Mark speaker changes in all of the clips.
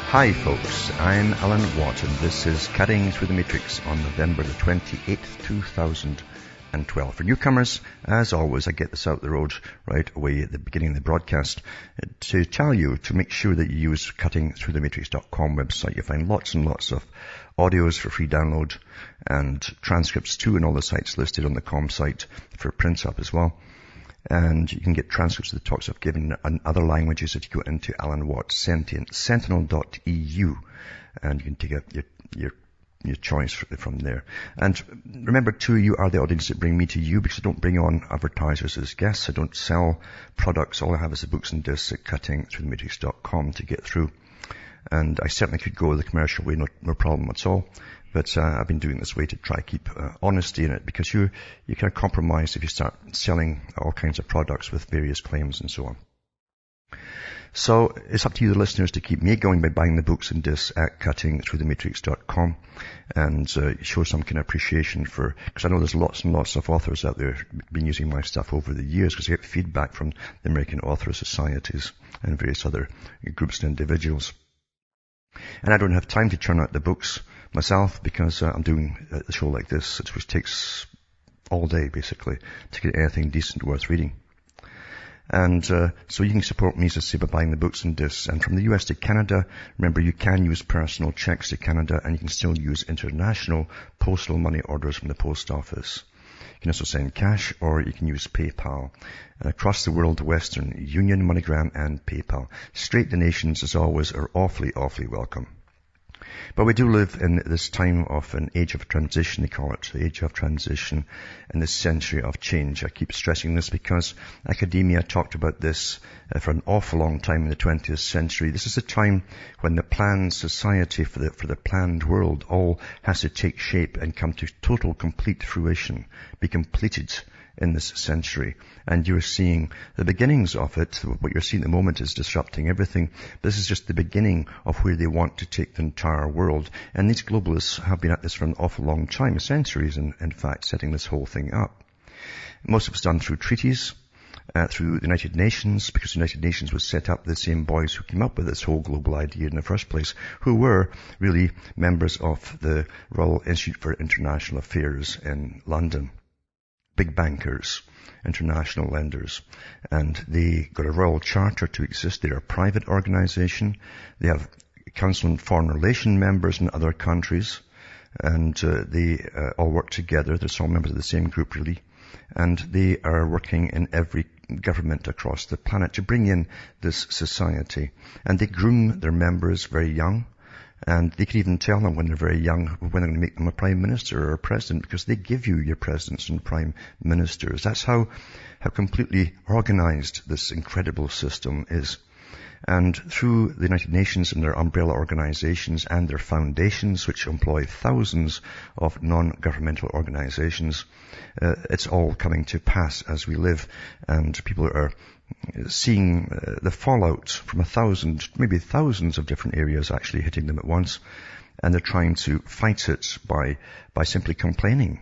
Speaker 1: Hi folks, I'm Alan Watt and this is Cutting Through the Matrix on November the 28th, 2012. For newcomers, as always, I get this out the road right away at the beginning of the broadcast to tell you to make sure that you use cuttingthroughthematrix.com website. You'll find lots and lots of audios for free download and transcripts too, and all the sites listed on the com site for print up as well. And you can get transcripts of the talks I've given in other languages if you go into Alan Watt Sentinel.eu, and you can take your choice from there. And remember too, you are the audience that bring me to you, because I don't bring on advertisers as guests. I don't sell products. All I have is the books and discs at cuttingthroughthematrix.com to get through. And I certainly could go the commercial way, no problem at all. But I've been doing this way to try to keep honesty in it, because you can compromise if you start selling all kinds of products with various claims and so on. So it's up to you, the listeners, to keep me going by buying the books and discs at cuttingthroughthematrix.com and show some kind of appreciation for, because I know there's lots and lots of authors out there been using my stuff over the years, because I get feedback from the American Author Societies and various other groups and individuals. And I don't have time to churn out the books myself, because I'm doing a show like this, which takes all day basically to get anything decent worth reading. And so you can support me, as I say, by buying the books and discs. And from the US to Canada, remember, you can use personal checks to Canada, and you can still use international postal money orders from the post office. You can also send cash, or you can use PayPal. And across the world, Western Union, MoneyGram, and PayPal. Straight donations, as always, are awfully, awfully welcome. But we do live in this time of an age of transition, they call it, the age of transition, and this century of change. I keep stressing this because academia talked about this for an awful long time in the 20th century. This is a time when the planned society for the planned world all has to take shape and come to total, complete fruition, be completed in this century. And you're seeing the beginnings of it. What you're seeing at the moment is disrupting everything. This is just the beginning of where they want to take the entire world. And these globalists have been at this for an awful long time, centuries in fact, setting this whole thing up. Most of it's done through treaties, through the United Nations, because the United Nations was set up, the same boys who came up with this whole global idea in the first place, who were really members of the Royal Institute for International Affairs in London. Big bankers, international lenders, and they got a royal charter to exist. They're a private organization. They have Council on Foreign Relations members in other countries, and they all work together. They're all members of the same group, really, and they are working in every government across the planet to bring in this society. And they groom their members very young. And they can even tell them when they're very young when they're going to make them a prime minister or a president, because they give you your presidents and prime ministers. That's how completely organized this incredible system is. And through the United Nations and their umbrella organizations and their foundations, which employ thousands of non-governmental organizations, it's all coming to pass as we live. And people are seeing the fallout from maybe thousands of different areas actually hitting them at once. And they're trying to fight it by simply complaining.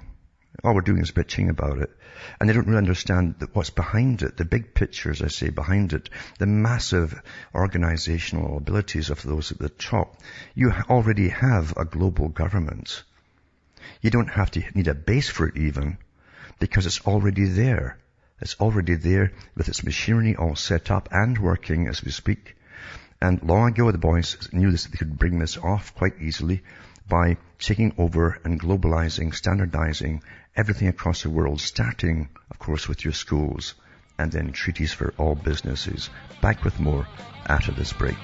Speaker 1: All we're doing is bitching about it. And they don't really understand what's behind it, the big picture, as I say, behind it, the massive organizational abilities of those at the top. You already have a global government. You don't have to need a base for it even, because it's already there. It's already there with its machinery all set up and working as we speak. And long ago the boys knew this, they could bring this off quite easily by taking over and globalizing, standardizing everything across the world, starting, of course, with your schools, and then treaties for all businesses. Back with more after this break.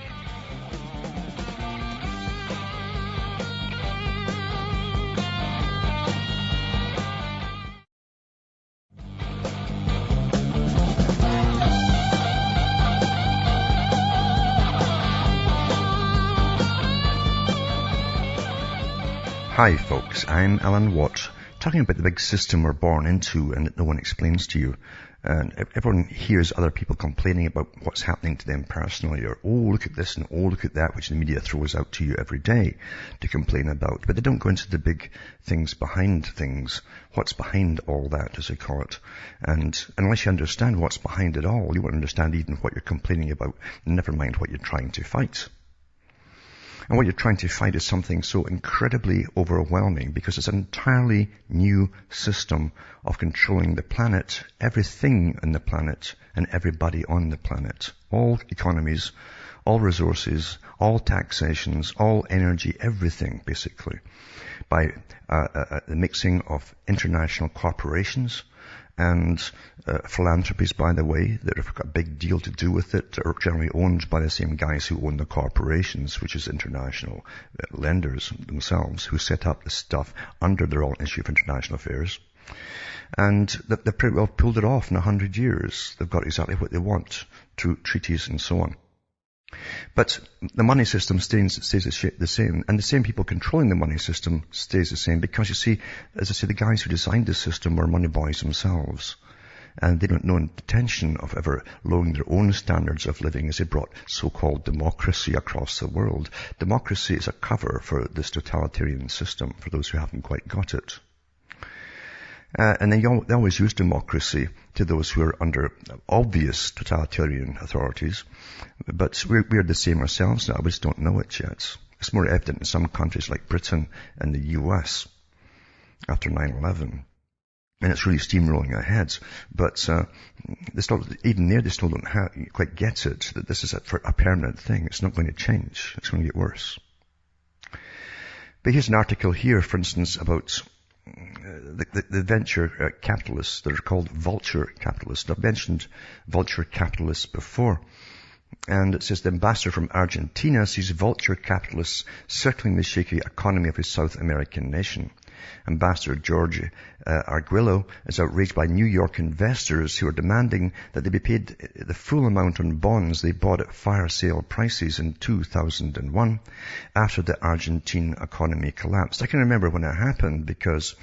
Speaker 1: Hi folks, I'm Alan Watt, talking about the big system we're born into and that no one explains to you. And everyone hears other people complaining about what's happening to them personally, or, oh, look at this and oh, look at that, which the media throws out to you every day to complain about. But they don't go into the big things behind things, what's behind all that, as they call it. And unless you understand what's behind it all, you won't understand even what you're complaining about, never mind what you're trying to fight. And what you're trying to fight is something so incredibly overwhelming because it's an entirely new system of controlling the planet, everything on the planet, and everybody on the planet. All economies, all resources, all taxations, all energy, everything basically. By the mixing of international corporations and philanthropies, by the way, that have got a big deal to do with it, are generally owned by the same guys who own the corporations, which is international lenders themselves, who set up this stuff under their own issue of international affairs. And they've pretty well pulled it off in 100 years. They've got exactly what they want through treaties and so on. But the money system stays the same, and the same people controlling the money system stays the same because, you see, as I say, the guys who designed the system were money boys themselves, and they don't know intention of ever lowering their own standards of living as they brought so-called democracy across the world. Democracy is a cover for this totalitarian system, for those who haven't quite got it. And they always use democracy to those who are under obvious totalitarian authorities. But we're the same ourselves now. We just don't know it yet. It's more evident in some countries like Britain and the US after 9/11. And it's really steamrolling ahead. But even there, they still don't quite get it, that this is a permanent thing. It's not going to change. It's going to get worse. But here's an article here, for instance, about the venture capitalists that are called vulture capitalists. I've mentioned vulture capitalists before. And it says the ambassador from Argentina sees vulture capitalists circling the shaky economy of his South American nation. Ambassador George Arguello is outraged by New York investors who are demanding that they be paid the full amount on bonds they bought at fire sale prices in 2001 after the Argentine economy collapsed. I can remember when it happened because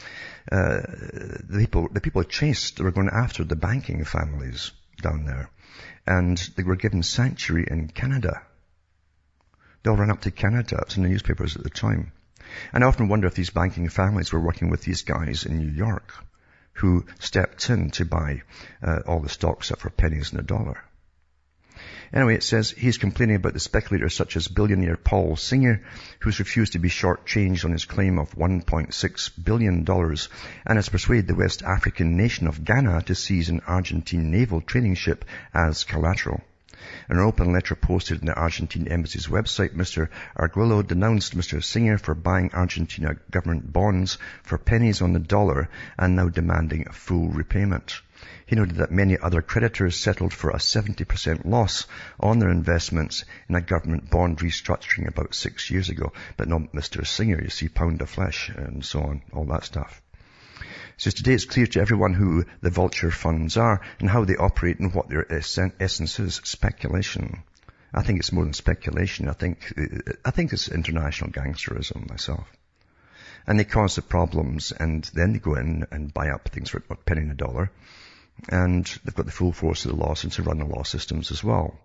Speaker 1: the people chased were going after the banking families down there, and they were given sanctuary in Canada. They all ran up to Canada. It was in the newspapers at the time. And I often wonder if these banking families were working with these guys in New York who stepped in to buy all the stocks up for pennies in the dollar. Anyway, it says he's complaining about the speculators such as billionaire Paul Singer, who's refused to be shortchanged on his claim of $1.6 billion and has persuaded the West African nation of Ghana to seize an Argentine naval training ship as collateral. In an open letter posted in the Argentine Embassy's website, Mr. Arguello denounced Mr. Singer for buying Argentina government bonds for pennies on the dollar and now demanding a full repayment. He noted that many other creditors settled for a 70% loss on their investments in a government bond restructuring about 6 years ago, but not Mr. Singer, you see, pound of flesh and so on, all that stuff. It says today it's clear to everyone who the vulture funds are and how they operate and what their essence is: speculation. I think it's more than speculation. I think it's international gangsterism myself. And they cause the problems, and then they go in and buy up things for a penny in a dollar. And they've got the full force of the law since they run the law systems as well.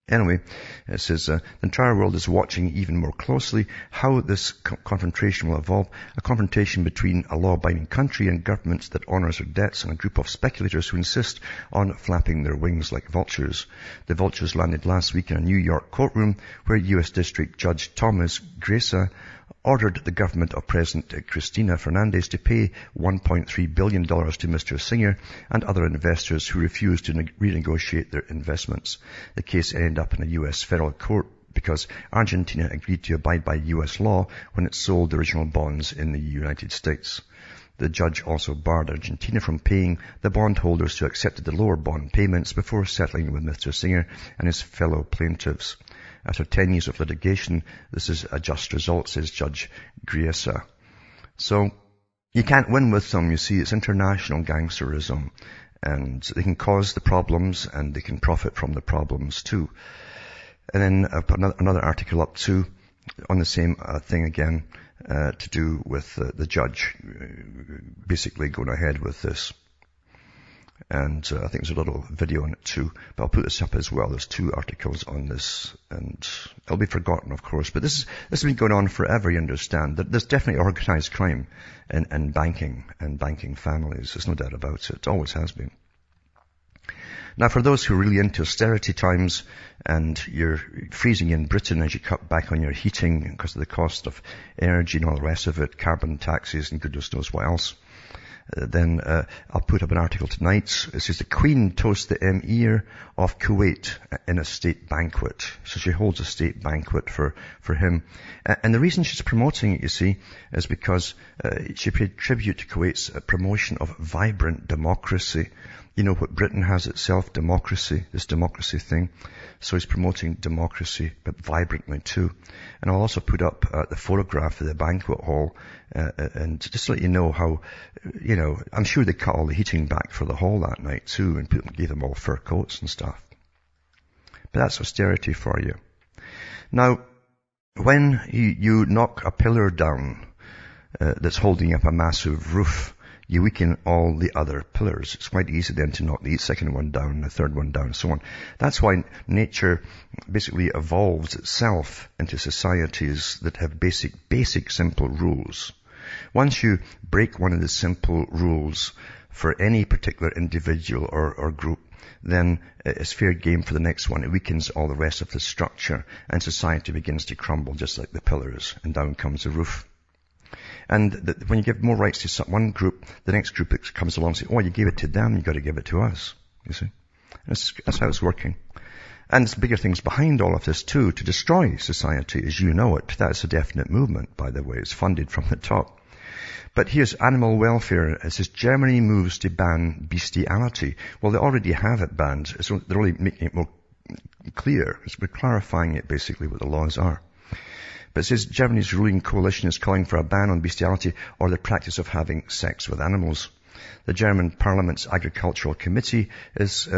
Speaker 1: Anyway, it says the entire world is watching even more closely how this confrontation will evolve, a confrontation between a law-abiding country and governments that honors their debts and a group of speculators who insist on flapping their wings like vultures. The vultures landed last week in a New York courtroom where U.S. District Judge Thomas Gressa ordered the government of President Cristina Fernandez to pay $1.3 billion to Mr. Singer and other investors who refused to renegotiate their investments. The case ended up in a U.S. federal court because Argentina agreed to abide by U.S. law when it sold the original bonds in the United States. The judge also barred Argentina from paying the bondholders who accepted the lower bond payments before settling with Mr. Singer and his fellow plaintiffs. After 10 years of litigation, this is a just result, says Judge Griesa. So, you can't win with them, you see. It's international gangsterism. And they can cause the problems, and they can profit from the problems too. And then I put another article up too, on the same thing again, to do with the judge basically going ahead with this. And I think there's a little video on it too, but I'll put this up as well. There's 2 articles on this, and it'll be forgotten, of course. But this has been going on forever, you understand. There's definitely organized crime in banking and banking families. There's no doubt about it. It always has been. Now, for those who are really into austerity times and you're freezing in Britain as you cut back on your heating because of the cost of energy and all the rest of it, carbon taxes and goodness knows what else, then I'll put up an article tonight. It says the Queen toasts the Emir of Kuwait in a state banquet. So she holds a state banquet for him. And the reason she's promoting it, you see, is because she paid tribute to Kuwait's promotion of vibrant democracy. You know what Britain has itself, democracy, this democracy thing. So he's promoting democracy, but vibrantly too. And I'll also put up the photograph of the banquet hall, and just to let you know how, you know, I'm sure they cut all the heating back for the hall that night too, and gave them all fur coats and stuff. But that's austerity for you. Now, when you knock a pillar down that's holding up a massive roof, you weaken all the other pillars. It's quite easy then to knock the second one down, the third one down, and so on. That's why nature basically evolves itself into societies that have basic simple rules. Once you break one of the simple rules for any particular individual or group, then it's fair game for the next one. It weakens all the rest of the structure, and society begins to crumble just like the pillars, and down comes the roof. And when you give more rights to one group, the next group that comes along and says, oh, you gave it to them, you've got to give it to us. You see? That's how it's working. And there's bigger things behind all of this too, to destroy society as you know it. That's a definite movement, by the way. It's funded from the top. But here's animal welfare. It says Germany moves to ban bestiality. Well, they already have it banned. So they're only making it more clear. We're clarifying it basically what the laws are. But it says Germany's ruling coalition is calling for a ban on bestiality or the practice of having sex with animals. The German Parliament's Agricultural Committee is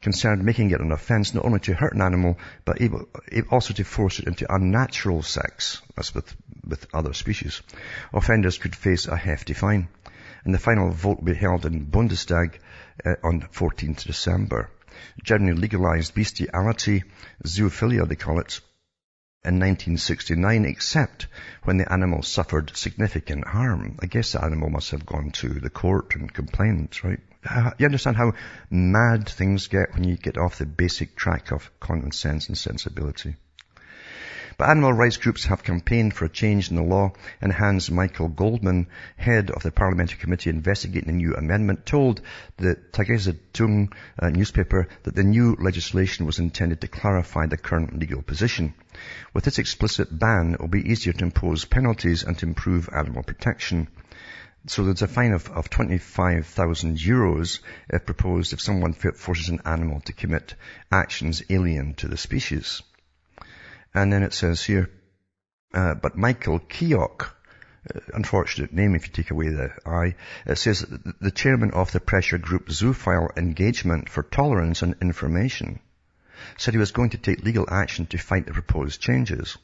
Speaker 1: concerned making it an offence not only to hurt an animal, but also to force it into unnatural sex. That's with other species. Offenders could face a hefty fine. And the final vote will be held in Bundestag on 14th December. Germany legalized bestiality, zoophilia they call it, in 1969, except when the animal suffered significant harm. I guess the animal must have gone to the court and complained, right? You understand how mad things get when you get off the basic track of common sense and sensibility. But animal rights groups have campaigned for a change in the law, and Hans Michael Goldman, head of the parliamentary committee investigating the new amendment, told the Tageszeitung newspaper that the new legislation was intended to clarify the current legal position. With this explicit ban, it will be easier to impose penalties and to improve animal protection. So there's a fine of 25,000 euros if proposed if someone forces an animal to commit actions alien to the species. And then it says here, but Michael Keogh, unfortunate name if you take away the I, it says the chairman of the pressure group Zoophile Engagement for Tolerance and Information, said he was going to take legal action to fight the proposed changes.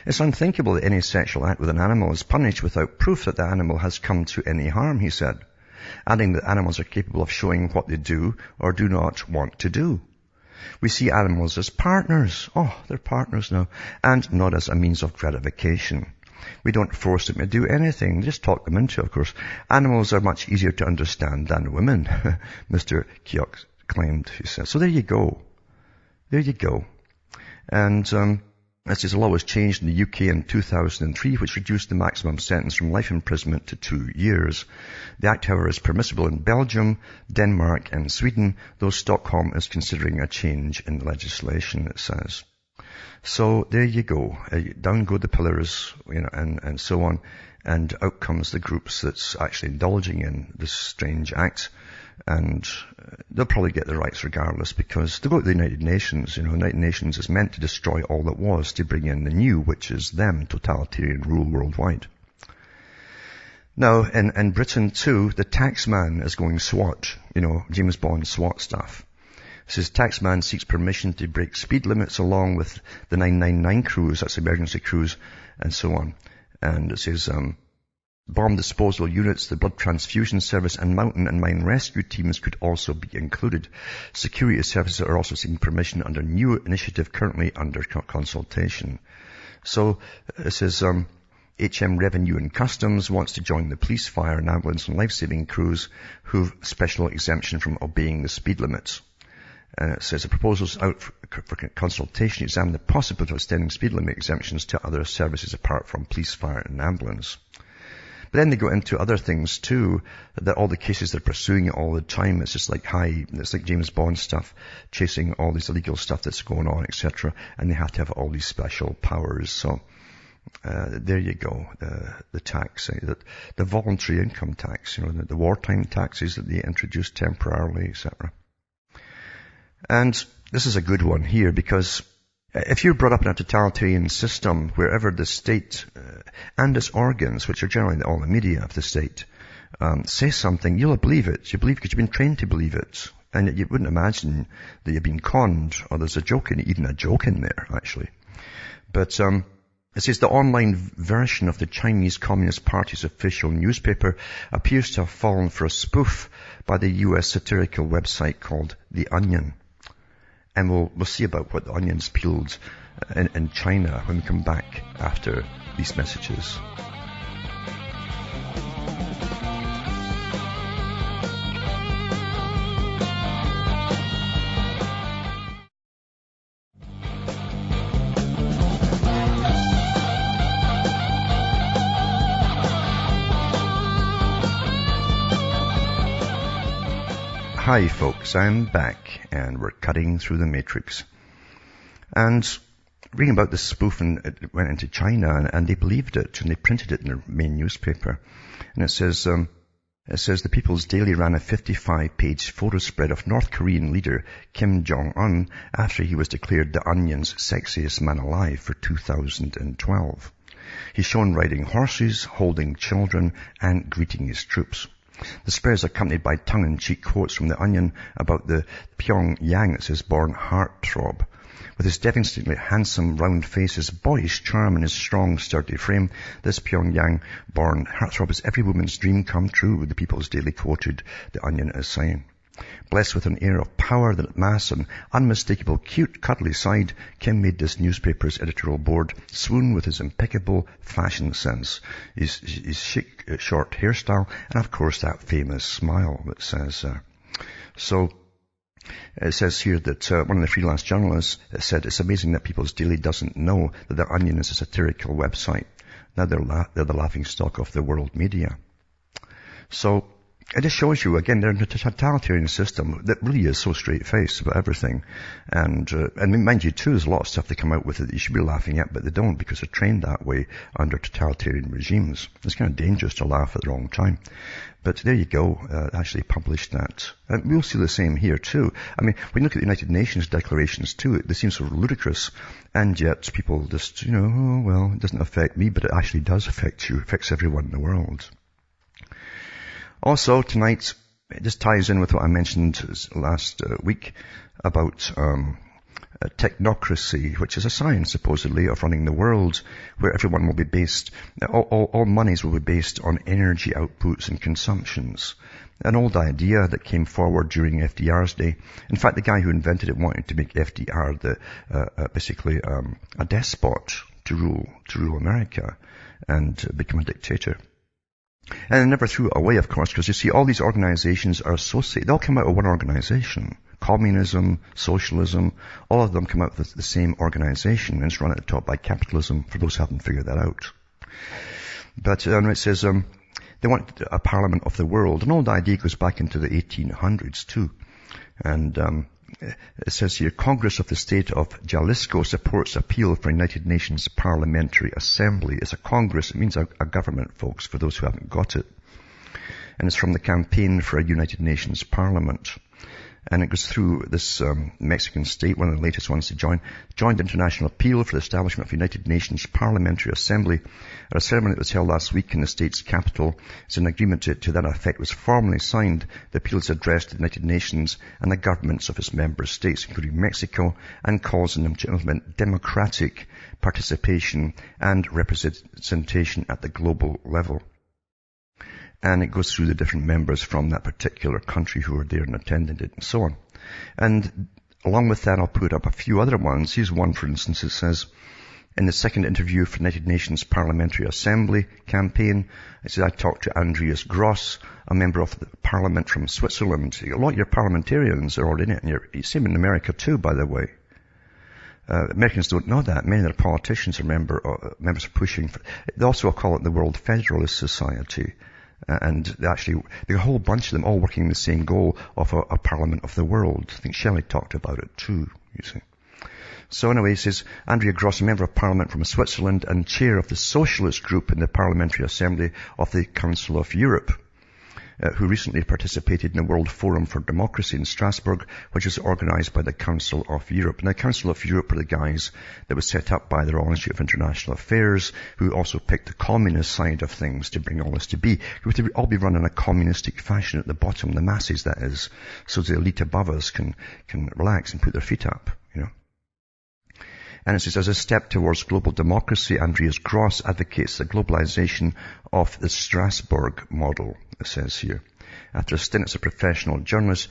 Speaker 1: It's unthinkable that any sexual act with an animal is punished without proof that the animal has come to any harm, he said, adding that animals are capable of showing what they do or do not want to do. We see animals as partners. Oh, they're partners now. And not as a means of gratification. We don't force them to do anything. Just talk them into it, of course. Animals are much easier to understand than women, Mr. Keogh claimed, he said. So there you go. There you go. And this is a law was changed in the UK in 2003, which reduced the maximum sentence from life imprisonment to 2 years. The act, however, is permissible in Belgium, Denmark and Sweden, though Stockholm is considering a change in the legislation, it says. So there you go. Down go the pillars, you know, and so on. And out comes the groups that's actually indulging in this strange act. And they'll probably get the rights regardless, because they go to the United Nations. You know, the United Nations is meant to destroy all that was to bring in the new, which is them, totalitarian rule worldwide. Now, in Britain too, the taxman is going SWAT, you know, James Bond SWAT stuff. It says taxman seeks permission to break speed limits along with the 999 crews, that's emergency crews, and so on. And it says, bomb disposal units, the blood transfusion service, and mountain and mine rescue teams could also be included. Security services are also seeking permission under a new initiative currently under consultation. So it says HM Revenue and Customs wants to join the police, fire and ambulance and life-saving crews who've special exemption from obeying the speed limits. And it says the proposal's out for consultation examine the possibility of extending speed limit exemptions to other services apart from police, fire and ambulance. But then they go into other things too, that all the cases they're pursuing it all the time, it's just like it's like James Bond stuff, chasing all this illegal stuff that's going on, etc. And they have to have all these special powers. So there you go, the tax, the voluntary income tax, the wartime taxes that they introduced temporarily, etc. And this is a good one here, because if you're brought up in a totalitarian system, wherever the state and its organs, which are generally all the media of the state, say something, you'll believe it. You believe because you've been trained to believe it. And you wouldn't imagine that you've been conned, or there's even a joke in there, actually. But it says the online version of the Chinese Communist Party's official newspaper appears to have fallen for a spoof by the US satirical website called The Onion. And we'll see about what the Onion's peeled in China when we come back after these messages. Hi folks, I'm back and we're cutting through the matrix. And reading about this spoof, and it went into China and they believed it and they printed it in their main newspaper. And it says the People's Daily ran a 55-page photo spread of North Korean leader Kim Jong-un after he was declared the Onion's sexiest man alive for 2012. He's shown riding horses, holding children and greeting his troops. The spread is accompanied by tongue-in-cheek quotes from The Onion about the Pyongyang, it says, born heartthrob. With his devastatingly handsome round face, his boyish charm and his strong, sturdy frame, this Pyongyang-born heartthrob is every woman's dream come true, the People's Daily quoted The Onion as saying. Blessed with an air of power that mass an unmistakable, cute, cuddly side, Kim made this newspaper's editorial board swoon with his impeccable fashion sense, his chic, short hairstyle, and of course that famous smile that says, So, it says here that one of the freelance journalists said it's amazing that People's Daily doesn't know that The Onion is a satirical website. Now they're the laughingstock of the world media. So, it just shows you, again, they're in a totalitarian system that really is so straight-faced about everything. And mind you, too, there's a lot of stuff they come out with that you should be laughing at, but they don't because they're trained that way under totalitarian regimes. It's kind of dangerous to laugh at the wrong time. But there you go, actually published that. And we'll see the same here, too. I mean, when you look at the United Nations declarations, too, they seem so ludicrous. And yet people just, oh, well, it doesn't affect me, but it actually does affect you. It affects everyone in the world. Also, tonight, it just ties in with what I mentioned last week about technocracy, which is a science, supposedly, of running the world, where everyone will be based, all monies will be based on energy outputs and consumptions. An old idea that came forward during FDR's day. In fact, the guy who invented it wanted to make FDR basically a despot to rule America and become a dictator. And I never threw it away, of course, because you see, all these organizations are associated. They all come out of one organization. Communism, socialism, all of them come out of the same organization, and it's run at the top by capitalism, for those who haven't figured that out. But it says they want a parliament of the world. An old idea goes back into the 1800s, too. And it says here, Congress of the State of Jalisco supports appeal for United Nations Parliamentary Assembly. It's a Congress. It means a government, folks, for those who haven't got it. And it's from the Campaign for a United Nations Parliament. And it goes through this Mexican state, one of the latest ones to joined international appeal for the establishment of United Nations Parliamentary Assembly. At a ceremony that was held last week in the state's capital, as an agreement to that effect was formally signed. The appeal is addressed to the United Nations and the governments of its member states, including Mexico, and calls on them to implement democratic participation and representation at the global level. And it goes through the different members from that particular country who are there and attended it and so on. And along with that, I'll put up a few other ones. Here's one, for instance, that says, In the second interview for the United Nations Parliamentary Assembly campaign, it says, I talked to Andreas Gross, a member of the parliament from Switzerland. A lot of your parliamentarians are already in it, and you see them in America too, by the way. Americans don't know that. Many of their politicians are members of pushing for, they also call it the World Federalist Society. And actually, there are a whole bunch of them all working the same goal of a parliament of the world. I think Shelley talked about it too, you see. So anyway, he says, Andrea Gross, a member of Parliament from Switzerland and chair of the Socialist Group in the Parliamentary Assembly of the Council of Europe, who recently participated in the World Forum for Democracy in Strasbourg, which is organised by the Council of Europe. And the Council of Europe are the guys that was set up by the Royal Institute of International Affairs, who also picked the communist side of things to bring all this to be. It would all be run in a communistic fashion at the bottom, the masses that is, so the elite above us can relax and put their feet up, you know. And it says, as a step towards global democracy, Andreas Gross advocates the globalization of the Strasbourg model, it says here. After a stint as a professional journalist,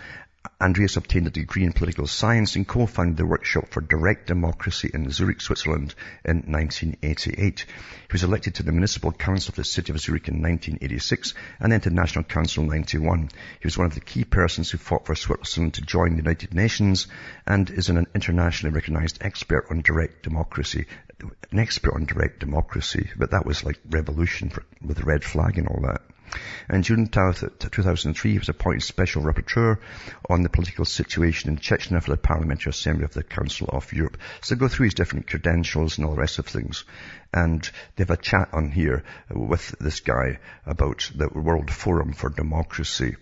Speaker 1: Andreas obtained a degree in political science and co-founded the Workshop for Direct Democracy in Zurich, Switzerland in 1988. He was elected to the Municipal Council of the City of Zurich in 1986 and then to the National Council in 1991. He was one of the key persons who fought for Switzerland to join the United Nations and is an internationally recognized expert on direct democracy. An expert on direct democracy, but that was like revolution with the red flag and all that. In June 2003, he was appointed Special Rapporteur on the political situation in Chechnya for the Parliamentary Assembly of the Council of Europe. So go through his different credentials and all the rest of things. And they have a chat on here with this guy about the World Forum for Democracy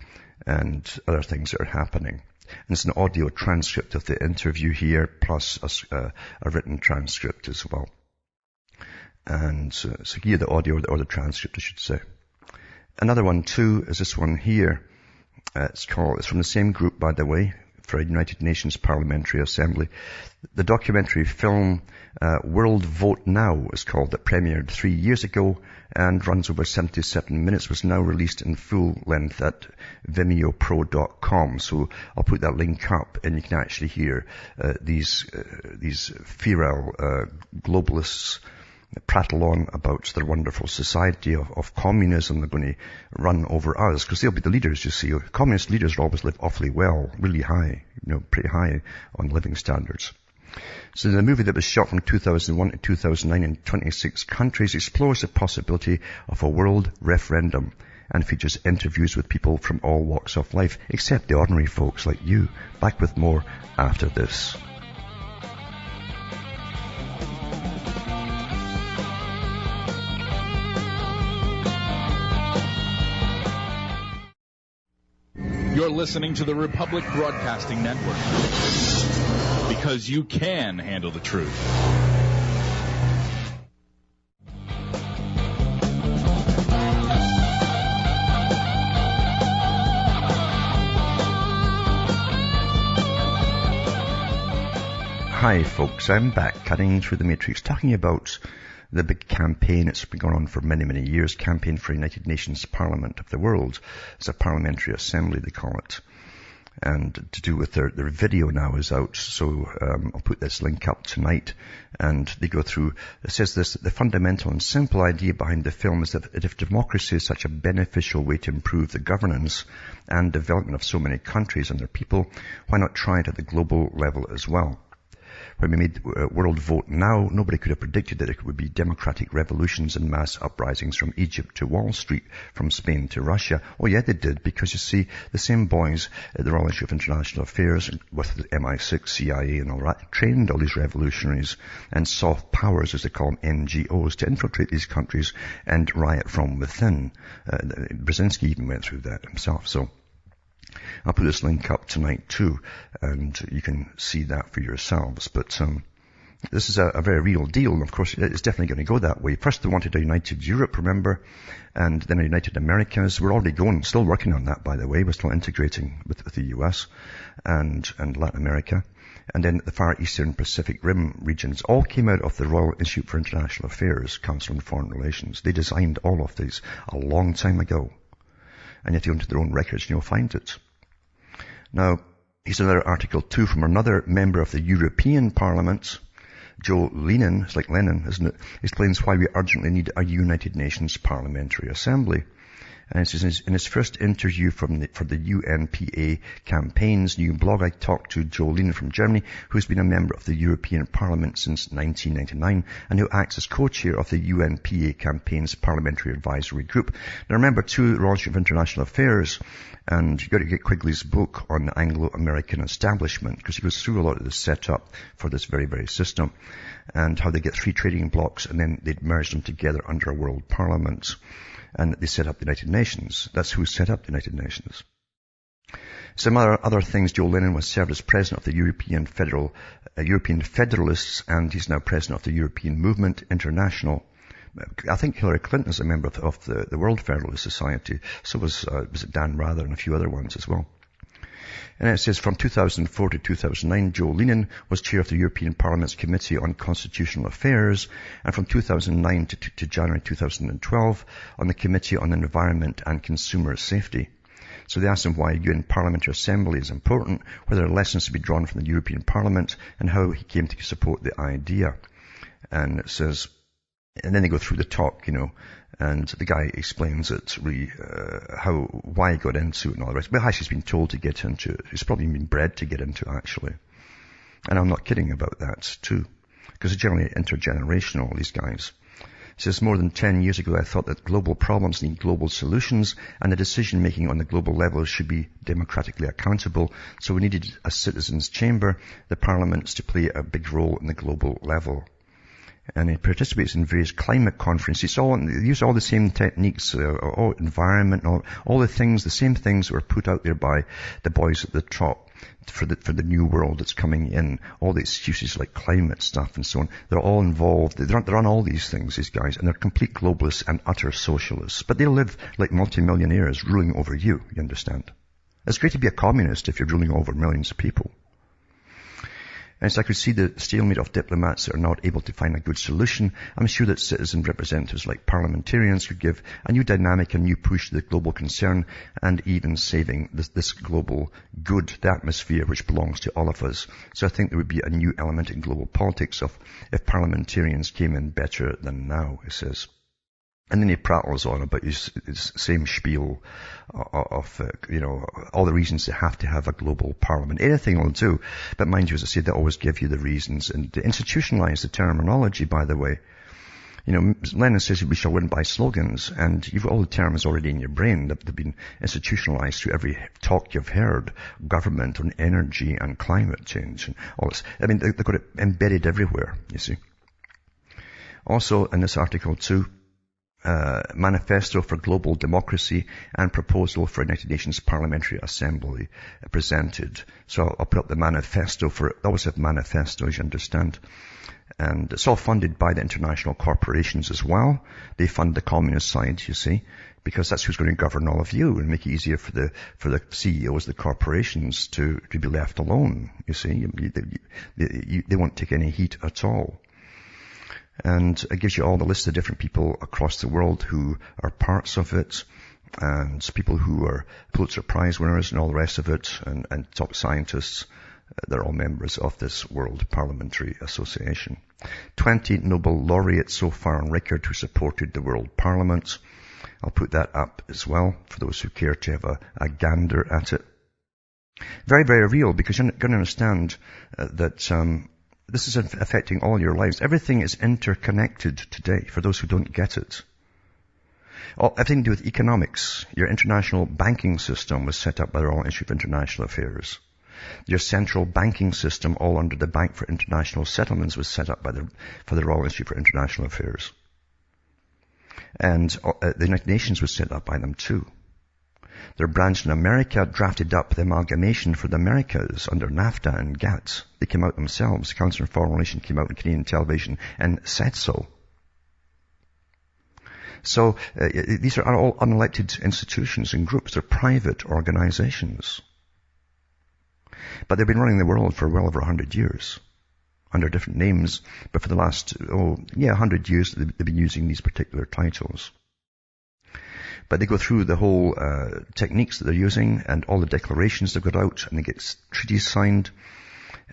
Speaker 1: and other things that are happening. And it's an audio transcript of the interview here, plus a written transcript as well. And so here the audio or the transcript, I should say. Another one too is this one here. It's from the same group, by the way, for a United Nations Parliamentary Assembly. The documentary film World Vote Now is called, that premiered 3 years ago and runs over 77 minutes, was now released in full length at vimeopro.com. So I'll put that link up and you can actually hear these feral globalists prattle on about their wonderful society of communism. They're going to run over us because they'll be the leaders, you see. Communist leaders always live awfully well, really high, pretty high on living standards. So the movie that was shot from 2001 to 2009 in 26 countries explores the possibility of a world referendum and features interviews with people from all walks of life, except the ordinary folks like you. Back with more after this.
Speaker 2: You're listening to the Republic Broadcasting Network, because you can handle the truth.
Speaker 1: Hi folks, I'm back cutting through the matrix, talking about the big campaign. It's been going on for many, many years. Campaign for United Nations Parliament of the World. It's a parliamentary assembly, they call it. And to do with their video now is out. So I'll put this link up tonight. And they go through, it says this, the fundamental and simple idea behind the film is that if democracy is such a beneficial way to improve the governance and development of so many countries and their people, why not try it at the global level as well? When we made World Vote Now, nobody could have predicted that it would be democratic revolutions and mass uprisings from Egypt to Wall Street, from Spain to Russia. Oh yeah, they did, because you see, the same boys at the Royal Institute of International Affairs with the MI6, CIA and all that, trained all these revolutionaries and soft powers, as they call them, NGOs, to infiltrate these countries and riot from within. Brzezinski even went through that himself, so I'll put this link up tonight too, and you can see that for yourselves. But this is a very real deal, and of course it's definitely going to go that way. First they wanted a united Europe, remember, and then a united Americas. We're already still working on that, by the way. We're still integrating with the US and Latin America. And then the Far Eastern Pacific Rim regions all came out of the Royal Institute for International Affairs, Council on Foreign Relations. They designed all of these a long time ago. And if you go into their own records, you'll find it. Now, here's another article too from another member of the European Parliament, Joe Lenin, it's like Lenin, isn't it, explains why we urgently need a United Nations Parliamentary Assembly. And it says, in his first interview for the UNPA campaign's new blog, I talked to Joe Lenin from Germany, who's been a member of the European Parliament since 1999 and who acts as co-chair of the UNPA campaign's Parliamentary Advisory Group. Now remember, too, Royal Institute of International Affairs, and you've got to get Quigley's book on the Anglo-American establishment, because he goes through a lot of the setup for this very, very system, and how they get 3 trading blocks and then they'd merge them together under a world parliament. And they set up the United Nations. That's who set up the United Nations. Some other things. Joe Lenin was served as president of the European Federalists, and he's now president of the European Movement International. I think Hillary Clinton is a member of the World Federalist Society. So was it Dan Rather and a few other ones as well. And it says, from 2004 to 2009, Joe Lenin was chair of the European Parliament's Committee on Constitutional Affairs, and from 2009 to January 2012 on the Committee on Environment and Consumer Safety. So they asked him why UN Parliamentary Assembly is important, whether there are lessons to be drawn from the European Parliament, and how he came to support the idea. And it says, and then they go through the talk, and the guy explains it really, why he got into it and all the rest. Well, actually, he's been told to get into it. He's probably been bred to get into it, actually. And I'm not kidding about that, too. Because it's generally intergenerational, these guys. He says, more than 10 years ago, I thought that global problems need global solutions, and the decision-making on the global level should be democratically accountable. So we needed a citizens' chamber, the parliaments, to play a big role in the global level. And he participates in various climate conferences. They use all the same techniques, environment, all the things, the same things that were put out there by the boys at the top for the new world that's coming in. All the excuses like climate stuff and so on. They're all involved. They're on all these things, these guys, and they're complete globalists and utter socialists. But they live like multimillionaires ruling over you understand? It's great to be a communist if you're ruling over millions of people. And so I could see the stalemate of diplomats that are not able to find a good solution. I'm sure that citizen representatives like parliamentarians could give a new dynamic, a new push to the global concern, and even saving this global good, the atmosphere which belongs to all of us. So I think there would be a new element in global politics if parliamentarians came in better than now, he says. And then he prattles on about his same spiel of all the reasons they have to have a global parliament. Anything will do. But mind you, as I said, they always give you the reasons. And to institutionalize the terminology, by the way. Lenin says we shall win by slogans, and you've got all the terms already in your brain that have been institutionalized through every talk you've heard. Government on energy and climate change and all this. I mean, they've got it embedded everywhere, you see. Also, in this article too, Manifesto for Global Democracy and Proposal for United Nations Parliamentary Assembly presented. So I'll put up the manifesto for it. They always have manifestos, you understand. And it's all funded by the international corporations as well. They fund the communist side, you see, because that's who's going to govern all of you and make it easier for the CEOs, the corporations to be left alone, you see. They won't take any heat at all. And it gives you all the list of different people across the world who are parts of it, and people who are Pulitzer Prize winners and all the rest of it, and top scientists. They're all members of this World Parliamentary Association. 20 Nobel laureates so far on record who supported the World Parliament. I'll put that up as well for those who care to have a gander at it. Very, very real, because you're going to understand that this is affecting all your lives. Everything is interconnected today, for those who don't get it. Everything to do with economics. Your international banking system was set up by the Royal Institute of International Affairs. Your central banking system, all under the Bank for International Settlements, was set up for the Royal Institute for International Affairs. And the United Nations was set up by them too. Their branch in America drafted up the amalgamation for the Americas under NAFTA and GATT. They came out themselves. The Council on Foreign Relations came out on Canadian television and said so. So these are all unelected institutions and groups. They're private organizations. But they've been running the world for well over 100 years under different names. But for the last, 100 years, they've been using these particular titles. But they go through the whole techniques that they're using and all the declarations they've got out, and they get treaties signed.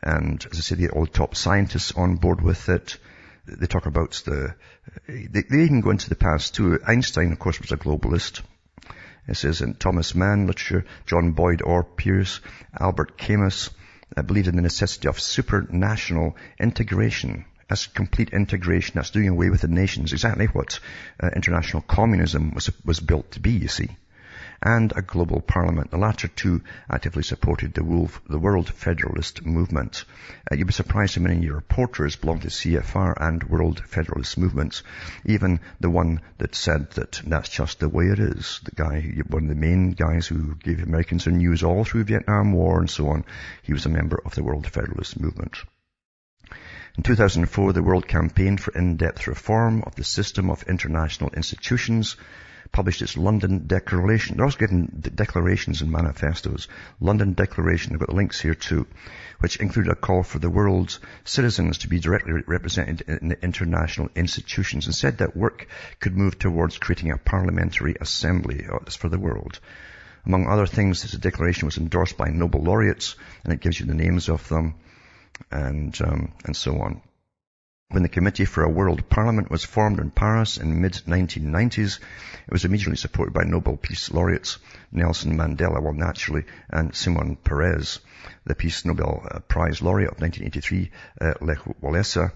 Speaker 1: And as I say, all the top scientists on board with it. They talk about they even go into the past too. Einstein, of course, was a globalist. It says in Thomas Mann literature, John Boyd Orr Pierce, Albert Camus believed in the necessity of supranational integration. As complete integration, that's doing away with the nations, exactly what international communism was built to be, you see. And a global parliament. The latter two actively supported the World Federalist movement. You'd be surprised how many of your reporters belong to CFR and World Federalist movements. Even the one that said that that's just the way it is. The guy, one of the main guys who gave Americans their news all through Vietnam War and so on, he was a member of the World Federalist movement. In 2004, the world campaigned for in-depth reform of the system of international institutions, published its London Declaration. They're also getting declarations and manifestos. London Declaration, I've got the links here too, which included a call for the world's citizens to be directly represented in the international institutions, and said that work could move towards creating a parliamentary assembly for the world. Among other things, this declaration was endorsed by Nobel laureates, and it gives you the names of them, and so on. When the Committee for a World Parliament was formed in Paris in mid-1990s, it was immediately supported by Nobel Peace laureates Nelson Mandela, well, naturally, and Simon Perez. The Peace Nobel Prize laureate of 1983, Lech Walesa,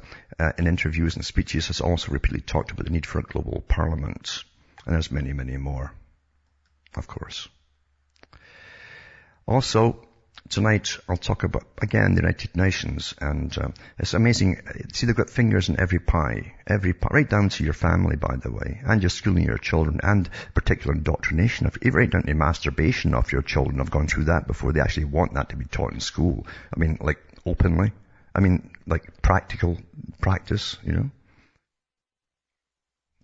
Speaker 1: in interviews and speeches, has also repeatedly talked about the need for a global parliament. And there's many, many more, of course. Also, tonight I'll talk about, again, the United Nations, and it's amazing. See, they've got fingers in every pie, right down to your family, by the way, and your schooling your children, and particular indoctrination, right down to masturbation of your children. I've gone through that before. They actually want that to be taught in school. I mean, like, openly. I mean, like, practical practice, you know.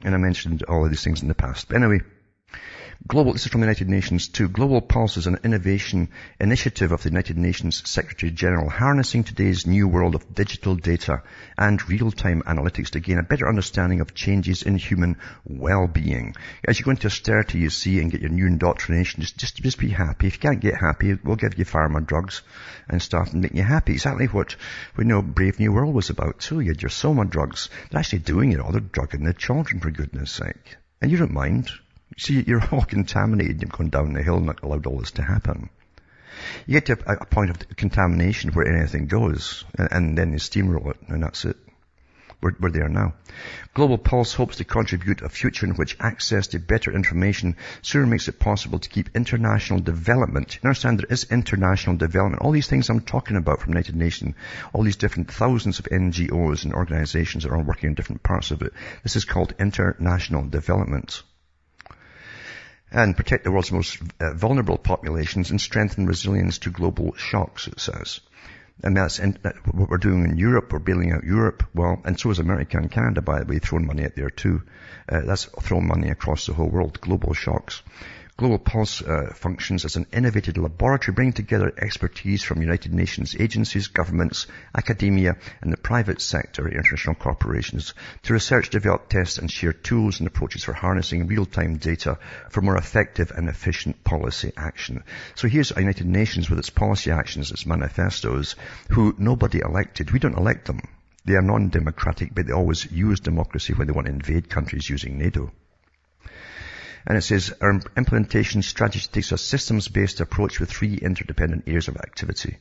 Speaker 1: And I mentioned all of these things in the past. But anyway, this is from the United Nations too. Global Pulse is an innovation initiative of the United Nations Secretary General, harnessing today's new world of digital data and real-time analytics to gain a better understanding of changes in human well-being. As you go into austerity, you see, and get your new indoctrination, just be happy. If you can't get happy, we'll give you pharma drugs and stuff and make you happy. Exactly what we know Brave New World was about too. You had your Soma drugs. They're actually doing it all. They're drugging the children, for goodness sake. And you don't mind. See, you're all contaminated. You've gone down the hill and not allowed all this to happen. You get to a point of contamination where anything goes, and then you steamroll it, and that's it. We're there now. Global Pulse hopes to contribute a future in which access to better information soon makes it possible to keep international development. You understand, there is international development. All these things I'm talking about from United Nations, all these different thousands of NGOs and organizations that are all working in different parts of it. This is called international development. And protect the world's most vulnerable populations and strengthen resilience to global shocks, it says. And that's what we're doing in Europe. We're bailing out Europe. Well, and so is America and Canada, by the way, throwing money out there too. That's throwing money across the whole world. Global shocks. Global Pulse functions as an innovative laboratory bringing together expertise from United Nations agencies, governments, academia, and the private sector, international corporations, to research, develop, test, and share tools and approaches for harnessing real-time data for more effective and efficient policy action. So here's a United Nations with its policy actions, its manifestos, who nobody elected. We don't elect them. They are non-democratic, but they always use democracy when they want to invade countries using NATO. And it says, our implementation strategy takes a systems-based approach with 3 interdependent areas of activity.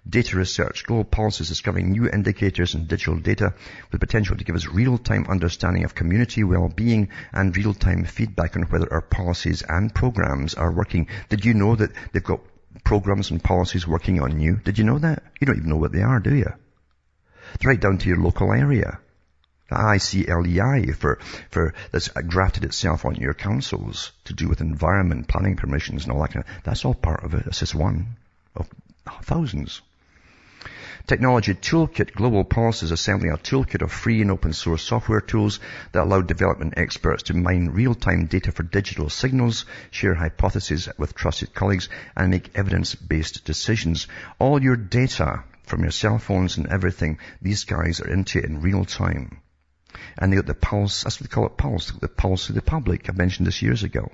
Speaker 1: Data research. Global Pulse is discovering new indicators in digital data with potential to give us real-time understanding of community well-being and real-time feedback on whether our policies and programs are working. Did you know that they've got programs and policies working on you? Did you know that? You don't even know what they are, do you? They're right down to your local area. The ICLEI for that's grafted itself on your councils to do with environment, planning permissions and all that kind of, that's all part of it. It's just one of thousands. Technology Toolkit. Global Pulse is assembling a toolkit of free and open source software tools that allow development experts to mine real-time data for digital signals, share hypotheses with trusted colleagues, and make evidence-based decisions. All your data from your cell phones and everything, these guys are into it in real time. And they got the pulse, that's what they call it, pulse, the pulse of the public. I mentioned this years ago.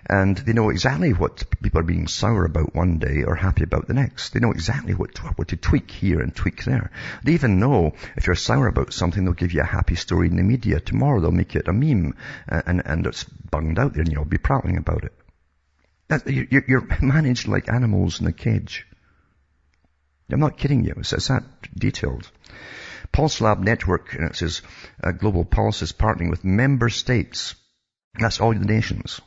Speaker 1: And they know exactly what people are being sour about one day or happy about the next. They know exactly what to tweak here and tweak there. They even know if you're sour about something, they'll give you a happy story in the media. Tomorrow they'll make it a meme and it's bunged out there and you'll be prattling about it. You're managed like animals in a cage. I'm not kidding you. It's that detailed. Pulse Lab Network, and it says Global Pulse is partnering with member states. That's all the nations,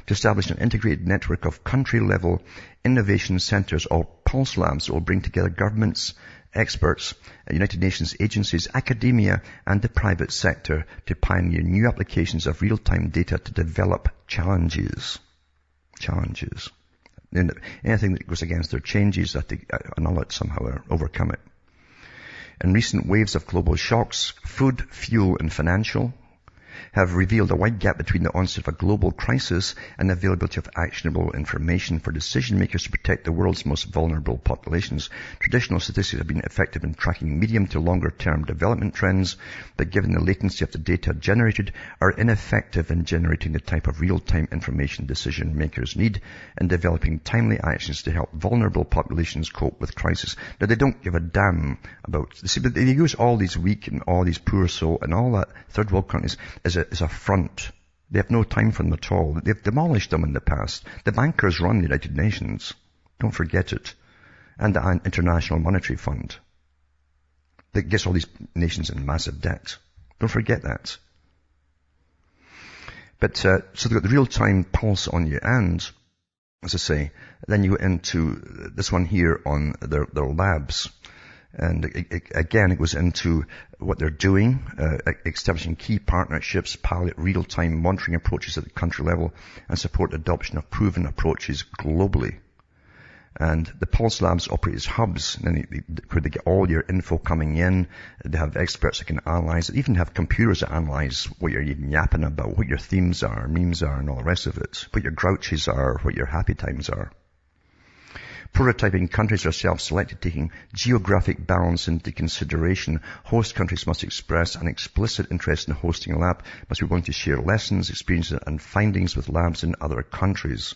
Speaker 1: to establish an integrated network of country-level innovation centers or pulse labs that will bring together governments, experts, United Nations agencies, academia, and the private sector to pioneer new applications of real-time data to develop challenges. And anything that goes against their changes, that they annul it somehow or overcome it. In recent waves of global shocks, food, fuel, and financial have revealed a wide gap between the onset of a global crisis and the availability of actionable information for decision makers to protect the world's most vulnerable populations. Traditional statistics have been effective in tracking medium to longer term development trends, but given the latency of the data generated, are ineffective in generating the type of real-time information decision makers need and developing timely actions to help vulnerable populations cope with crisis. Now, they don't give a damn about, see, but they use all these weak and all these poor soul and all that third world countries as a front. They have no time for them at all. They've demolished them in the past. The bankers run the United Nations. Don't forget it. And the International Monetary Fund that gets all these nations in massive debt. Don't forget that. But so they've got the real-time pulse on you, and as I say, then you go into this one here on their labs. And again, it goes into what they're doing, establishing key partnerships, pilot real-time monitoring approaches at the country level, and support adoption of proven approaches globally. And the Pulse Labs operate as hubs, where they get all your info coming in. They have experts that can analyze it, even have computers that analyze what you're even yapping about, what your themes are, memes are, and all the rest of it, what your grouches are, what your happy times are. Prototyping countries are self-selected, taking geographic balance into consideration. Host countries must express an explicit interest in hosting a lab, must be willing to share lessons, experiences, and findings with labs in other countries.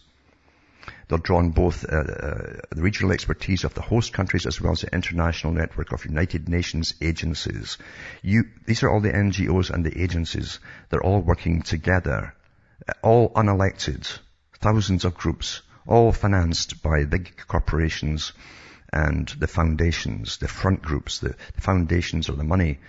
Speaker 1: They'll draw on both the regional expertise of the host countries as well as the international network of United Nations agencies. These are all the NGOs and the agencies. They're all working together, all unelected, thousands of groups, all financed by big corporations and the foundations, the front groups, the foundations or the money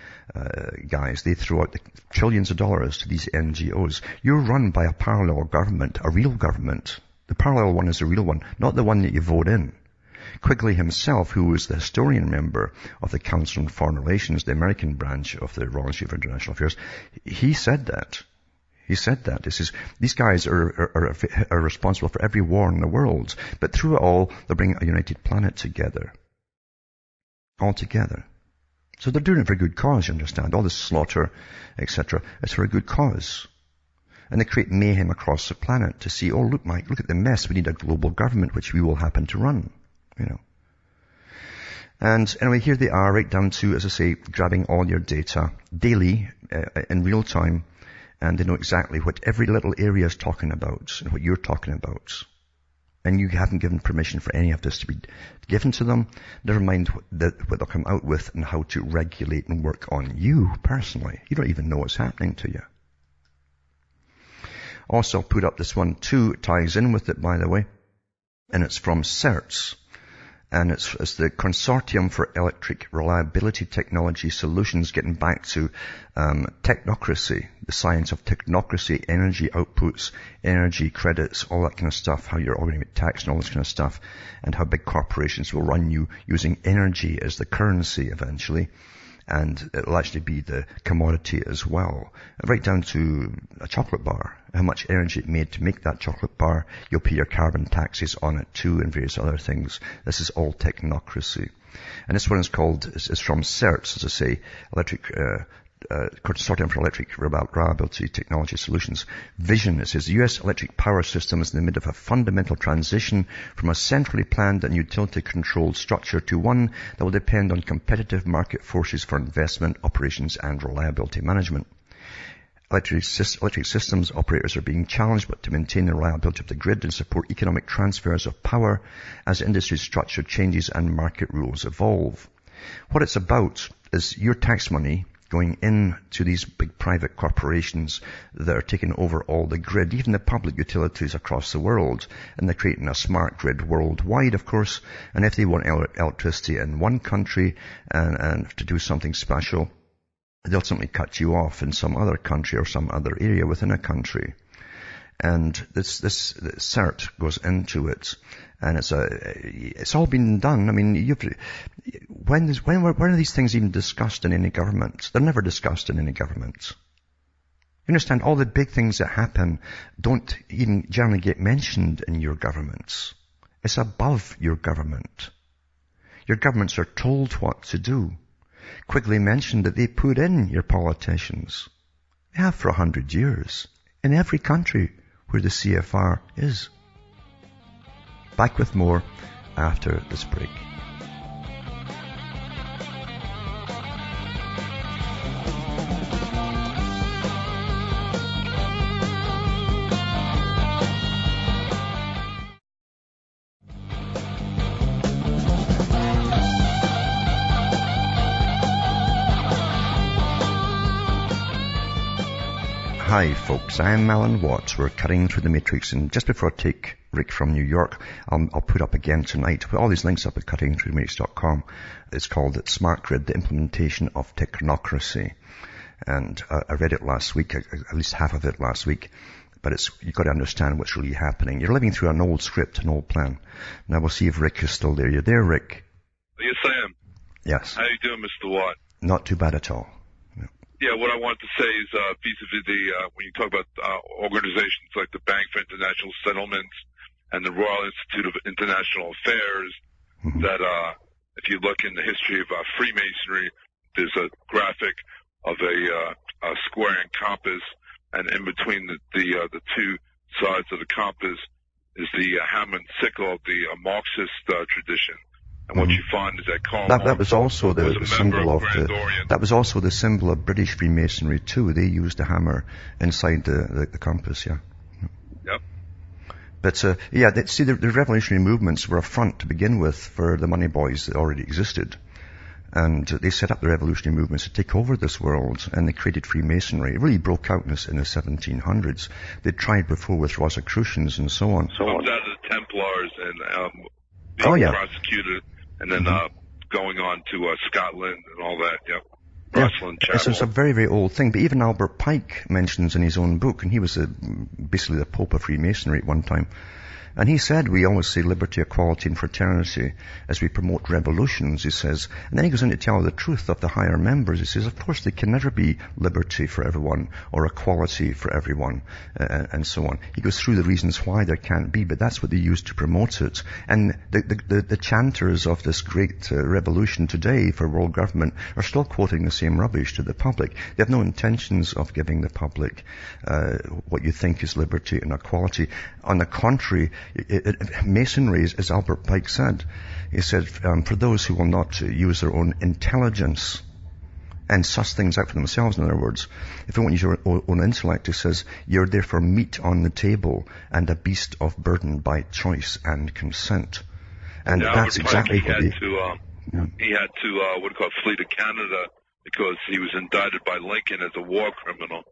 Speaker 1: guys. They throw out the trillions of dollars to these NGOs. You're run by a parallel government, a real government. The parallel one is a real one, not the one that you vote in. Quigley himself, who was the historian member of the Council on Foreign Relations, the American branch of the Royal Institute for International Affairs, he said that. He said that. He says, these guys are responsible for every war in the world, but through it all, they bring a united planet together. All together. So they're doing it for a good cause, you understand. All this slaughter, etc., is for a good cause. And they create mayhem across the planet to see, oh, look, Mike, look at the mess. We need a global government, which we will happen to run, you know. And anyway, here they are, right down to, as I say, grabbing all your data daily, in real time. And they know exactly what every little area is talking about and what you're talking about. And you haven't given permission for any of this to be given to them. Never mind what they'll come out with and how to regulate and work on you personally. You don't even know what's happening to you. Also, I'll put up this one too. It ties in with it, by the way. And it's from CERTS. And it's the Consortium for Electric Reliability Technology Solutions, getting back to technocracy, the science of technocracy, energy outputs, energy credits, all that kind of stuff, how you're all going to get taxed and all this kind of stuff, and how big corporations will run you using energy as the currency eventually. And it'll actually be the commodity as well. Right down to a chocolate bar. How much energy it made to make that chocolate bar. You'll pay your carbon taxes on it too and various other things. This is all technocracy. And this one is from CERTS, as I say, Consortium for Electric Reliability Technology Solutions. Vision, it says, the U.S. electric power system is in the middle of a fundamental transition from a centrally planned and utility-controlled structure to one that will depend on competitive market forces for investment, operations, and reliability management. Electric systems operators are being challenged but to maintain the reliability of the grid and support economic transfers of power as industry structure changes and market rules evolve. What it's about is your tax money going into these big private corporations that are taking over all the grid, even the public utilities across the world. And they're creating a smart grid worldwide, of course. And if they want electricity in one country and to do something special, they'll simply cut you off in some other country or some other area within a country. And this cert goes into it. And it's all been done. I mean, when are these things even discussed in any government? They're never discussed in any government. You understand, all the big things that happen don't even generally get mentioned in your governments. It's above your government. Your governments are told what to do. Quickly mentioned that they put in your politicians. They have for 100 years. In every country where the CFR is. Back with more after this break. Hi folks, I'm Alan Watts. We're cutting through the matrix, and just before I take Rick from New York, I'll put up again tonight, put all these links up at cuttingthroughthematrix.com. It's called Smart Grid, the Implementation of Technocracy. And I read it last week, at least half of it last week. But you've got to understand what's really happening. You're living through an old script, an old plan. Now we'll see if Rick is still there. You're there, Rick?
Speaker 3: Yes, I am.
Speaker 1: Yes.
Speaker 3: How you doing, Mr. Watt?
Speaker 1: Not too bad at all.
Speaker 3: Yeah, what I wanted to say is vis-a-vis when you talk about organizations like the Bank for International Settlements and the Royal Institute of International Affairs, that if you look in the history of Freemasonry, there's a graphic of a square and compass, and in between the two sides of the compass is the hammer and sickle of the Marxist tradition. And what you find is that Karl Marx
Speaker 1: that was also the symbol of
Speaker 3: that
Speaker 1: was also the symbol of British Freemasonry too. They used a hammer inside the compass, yeah.
Speaker 3: Yep.
Speaker 1: But the revolutionary movements were a front to begin with for the money boys that already existed. And they set up the revolutionary movements to take over this world, and they created Freemasonry. It really broke out in the 1700s. They tried before with Rosicrucians and so on.
Speaker 3: So out of the Templars and being prosecuted, and then going on to Scotland and all that. Yep. Rosslyn Chapel.
Speaker 1: It's a very, very old thing. But even Albert Pike mentions in his own book, and he was basically the Pope of Freemasonry at one time. And he said, we always say liberty, equality, and fraternity as we promote revolutions, he says. And then he goes on to tell the truth of the higher members. He says, of course, there can never be liberty for everyone or equality for everyone, and so on. He goes through the reasons why there can't be, but that's what they use to promote it. And the chanters of this great revolution today for world government are still quoting the same rubbish to the public. They have no intentions of giving the public what you think is liberty and equality. On the contrary, Masonry, as Albert Pike said, he said, for those who will not use their own intelligence and suss things out for themselves, in other words, if you want to use your own intellect, he says, you're therefore meat on the table and a beast of burden by choice and consent. And that's exactly what he
Speaker 3: had to flee to Canada because he was indicted by Lincoln as a war criminal.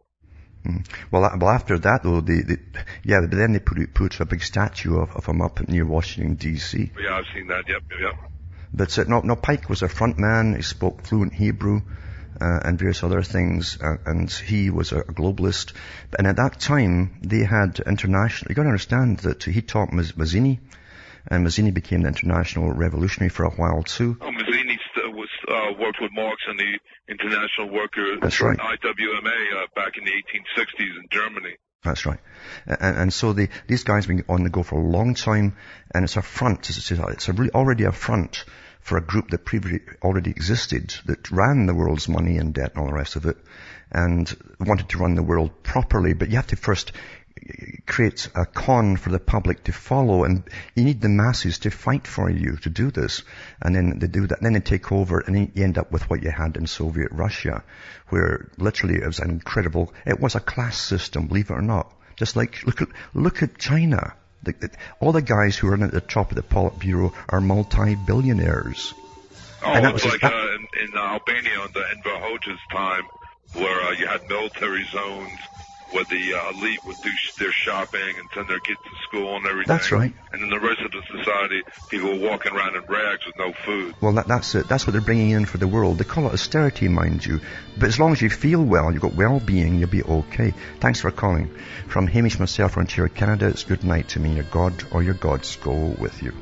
Speaker 1: Well, after that, though, but then they put a big statue of him up near Washington, D.C.
Speaker 3: Yeah, I've seen that, yep.
Speaker 1: But no, Pike was a front man. He spoke fluent Hebrew and various other things, and he was a globalist. And at that time, they had international... You've got to understand that he taught Mazzini, and Mazzini became the international revolutionary for a while, too.
Speaker 3: Oh, Mazzini worked with Marx and the International Worker,
Speaker 1: That's right.
Speaker 3: IWMA, back in the 1860s in Germany.
Speaker 1: That's right. And so these guys have been on the go for a long time, and it's a front, it's already a front for a group that previously already existed, that ran the world's money and debt and all the rest of it, and wanted to run the world properly. But you have to first creates a con for the public to follow, and you need the masses to fight for you to do this. And then they do that, and then they take over, and then you end up with what you had in Soviet Russia, where literally it was an incredible, it was a class system, believe it or not. Just like, look at China. All the guys who are at the top of the Politburo are multi-billionaires.
Speaker 3: Oh, it's like in Albania in the Enver Hoxha's time, where you had military zones where the elite would do their shopping and send their kids to school and everything.
Speaker 1: That's right.
Speaker 3: And then the rest of the society, people were walking around in rags with no food.
Speaker 1: Well, that's it. That's what they're bringing in for the world. They call it austerity, mind you. But as long as you feel well, you've got well-being, you'll be okay. Thanks for calling. From Hamish, myself, Ontario, Canada, it's good night to me. Your God or your gods go with you.